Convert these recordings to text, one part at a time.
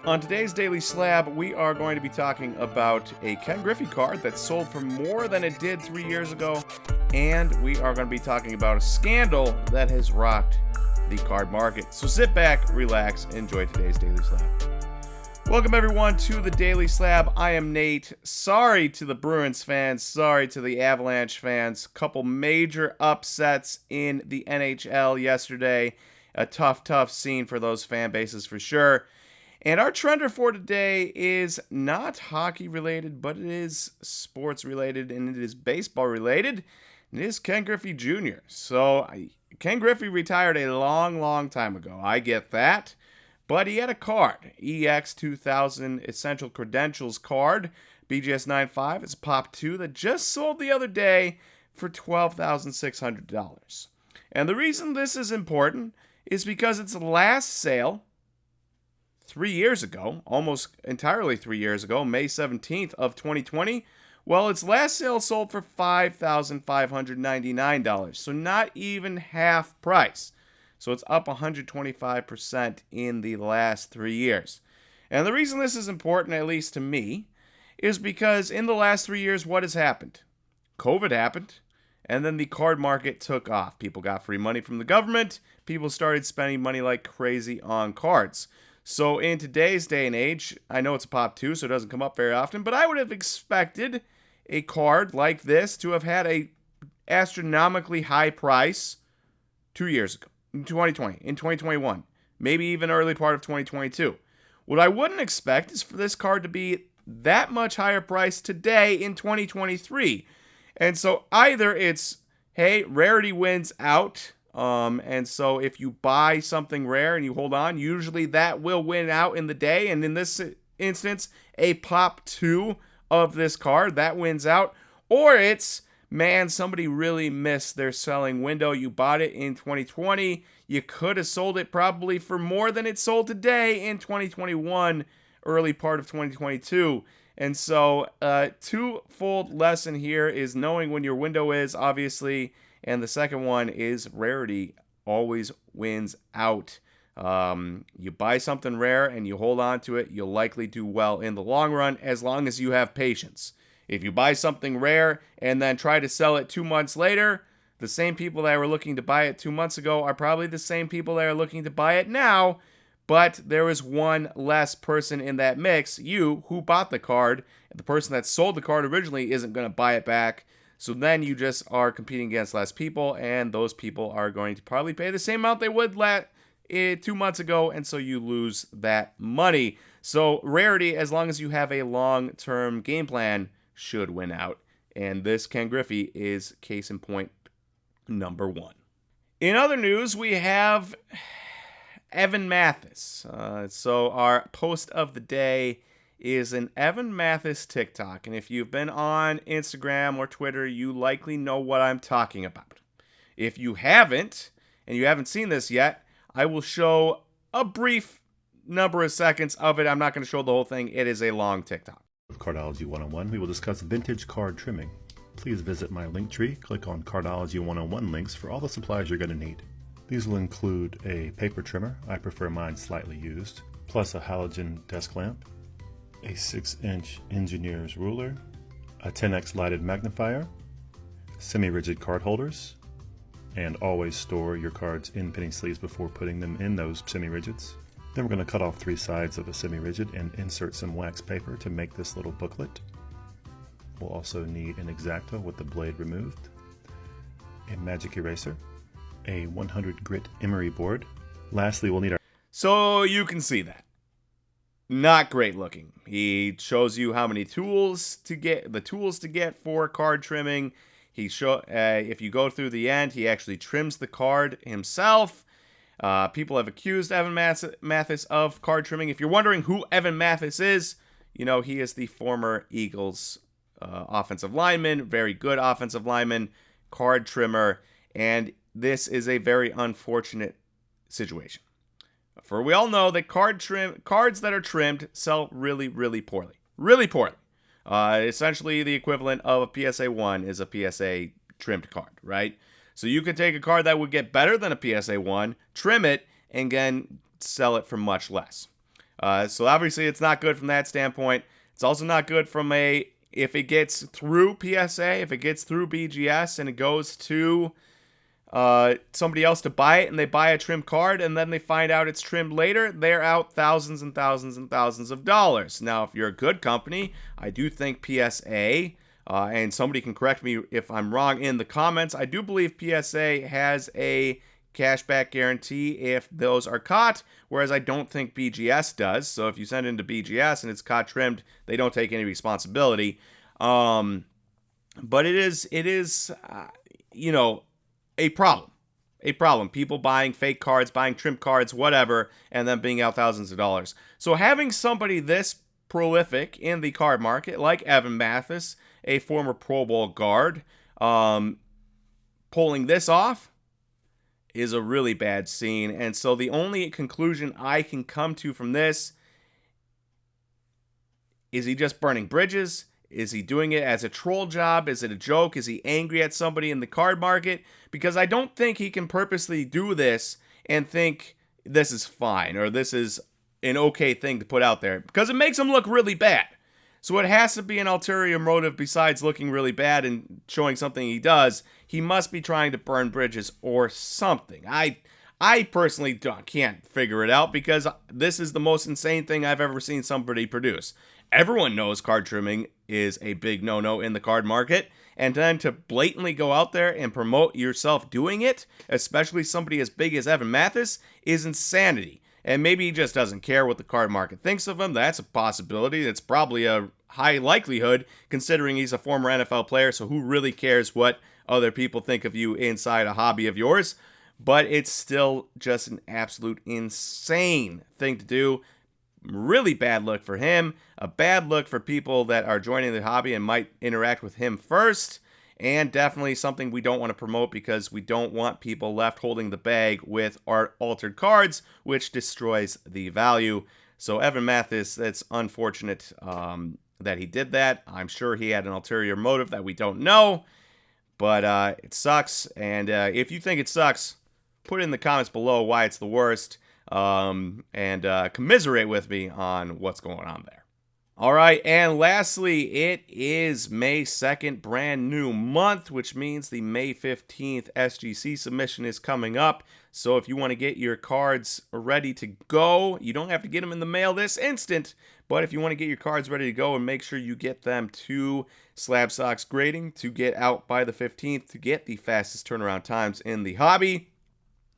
On today's Daily Slab, we are going to be talking about a Ken Griffey card that sold for more than it did 3 years ago, and we are going to be talking about a scandal that has rocked the card market. So sit back, relax, enjoy today's Daily Slab. Welcome everyone to the Daily Slab. I am Nate. Sorry to the Bruins fans, sorry to the Avalanche fans. Couple major upsets in the NHL yesterday. A tough scene for those fan bases for sure. And our trender for today is not hockey related, but it is sports related, and it is baseball related. It is Ken Griffey Jr. So Ken Griffey retired a long time ago. I get that. But he had a card, EX 2000 Essential Credentials card, BGS 95. It's Pop 2 that just sold the other day for $12,600. And the reason this is important is because its last sale 3 years ago, almost entirely 3 years ago, May 17th of 2020, well, its last sale sold for $5,599, so not even half price. So it's up 125% in the last 3 years. And the reason this is important, at least to me, is because in the last 3 years, what has happened? COVID happened, and then the card market took off. People got free money from the government. People started spending money like crazy on cards. So in today's day and age, I know it's a Pop 2, so it doesn't come up very often, but I would have expected a card like this to have had a astronomically high price 2 years ago, in 2020, in 2021, maybe even early part of 2022. What I wouldn't expect is for this card to be that much higher price today in 2023. And so either it's, hey, rarity wins out. And so if you buy something rare and you hold on, usually that will win out in the day. And in this instance, a Pop 2 of this card, that wins out. Or it's, man, somebody really missed their selling window. You bought it in 2020. You could have sold it probably for more than it sold today in 2021, early part of 2022. And so twofold lesson here is knowing when your window is, obviously. And the second one is rarity always wins out. You buy something rare and you hold on to it, you'll likely do well in the long run as long as you have patience. If you buy something rare and then try to sell it 2 months later, the same people that were looking to buy it 2 months ago are probably the same people that are looking to buy it now, but there is one less person in that mix, you, who bought the card. The person that sold the card originally isn't going to buy it back. So then you just are competing against less people, and those people are going to probably pay the same amount they would 2 months ago, and so you lose that money. So rarity, as long as you have a long-term game plan, should win out. And this Ken Griffey is case in point number one. In other news, we have Evan Mathis. So our post of the day is an Evan Mathis TikTok. And if you've been on Instagram or Twitter, you likely know what I'm talking about. If you haven't, and you haven't seen this yet, I will show a brief number of seconds of it. I'm not going to show the whole thing. It is a long TikTok. Cardology 101, we will discuss vintage card trimming. Please visit my link tree, click on Cardology 101 links for all the supplies you're going to need. These will include a paper trimmer, I prefer mine slightly used, plus a halogen desk lamp, a 6-inch engineer's ruler, a 10x lighted magnifier, semi-rigid card holders, and always store your cards in penny sleeves before putting them in those semi-rigids. Then we're going to cut off 3 sides of the semi-rigid and insert some wax paper to make this little booklet. We'll also need an X-Acto with the blade removed, a magic eraser, a 100 grit emery board. Lastly, we'll need our... So you can see that. Not great looking. He shows you how many tools to get for card trimming. If you go through the end, he actually trims the card himself. People have accused Evan Mathis of card trimming. If you're wondering who Evan Mathis is, he is the former Eagles offensive lineman, very good offensive lineman, card trimmer, and this is a very unfortunate situation. For we all know that cards that are trimmed sell really poorly. Really poorly. Essentially, the equivalent of a PSA 1 is a PSA trimmed card, right? So you could take a card that would get better than a PSA 1, trim it, and then sell it for much less. So obviously it's not good from that standpoint. It's also not good from if it gets through PSA, if it gets through BGS and it goes to somebody else to buy it, and they buy a trimmed card and then they find out it's trimmed later, they're out thousands and thousands and thousands of dollars. Now, if you're a good company, I do think PSA, and somebody can correct me if I'm wrong in the comments, I do believe PSA has a cashback guarantee if those are caught, whereas I don't think BGS does. So if you send it into BGS and it's caught trimmed, they don't take any responsibility. But it is a problem. People buying fake cards, buying trimmed cards, whatever, and then being out thousands of dollars. So having somebody this prolific in the card market, like Evan Mathis, a former Pro Bowl guard, pulling this off is a really bad scene. And so the only conclusion I can come to from this is he just burning bridges? Is he doing it as a troll job? Is it a joke? Is he angry at somebody in the card market? Because I don't think he can purposely do this and think this is fine or this is an okay thing to put out there, because it makes him look really bad. So it has to be an ulterior motive besides looking really bad and showing something he does. He must be trying to burn bridges or something. I personally can't figure it out, because this is the most insane thing I've ever seen somebody produce. Everyone knows card trimming is a big no-no in the card market, and then to blatantly go out there and promote yourself doing it, especially somebody as big as Evan Mathis, is insanity. And maybe he just doesn't care what the card market thinks of him. That's a possibility. It's probably a high likelihood, considering he's a former NFL player, so who really cares what other people think of you inside a hobby of yours? But it's still just an absolute insane thing to do. Really bad look for him. A bad look for people that are joining the hobby and might interact with him first. And definitely something we don't want to promote, because we don't want people left holding the bag with our altered cards, which destroys the value. So Evan Mathis, that's unfortunate that he did that. I'm sure he had an ulterior motive that we don't know. But it sucks. And if you think it sucks, put it in the comments below why it's the worst. And commiserate with me on what's going on there. All right, and lastly, it is May 2nd, brand new month, which means the May 15th SGC submission is coming up. So if you want to get your cards ready to go, you don't have to get them in the mail this instant, but if you want to get your cards ready to go and make sure you get them to SlabStox Grading to get out by the 15th to get the fastest turnaround times in the hobby,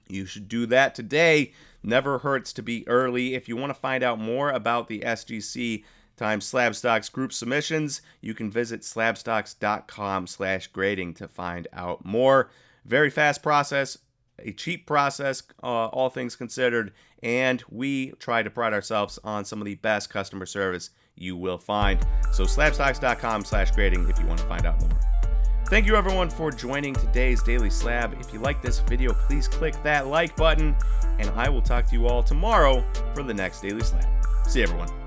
you should do that today. Never hurts to be early. If you want to find out more about the SGC times SlabStox group submissions, you can visit slabstox.com/grading to find out more. Very fast process, a cheap process, all things considered, and we try to pride ourselves on some of the best customer service you will find. So slabstox.com/grading if you want to find out more. Thank you everyone for joining today's Daily Slab. If you like this video, please click that like button, and I will talk to you all tomorrow for the next Daily Slab. See you everyone.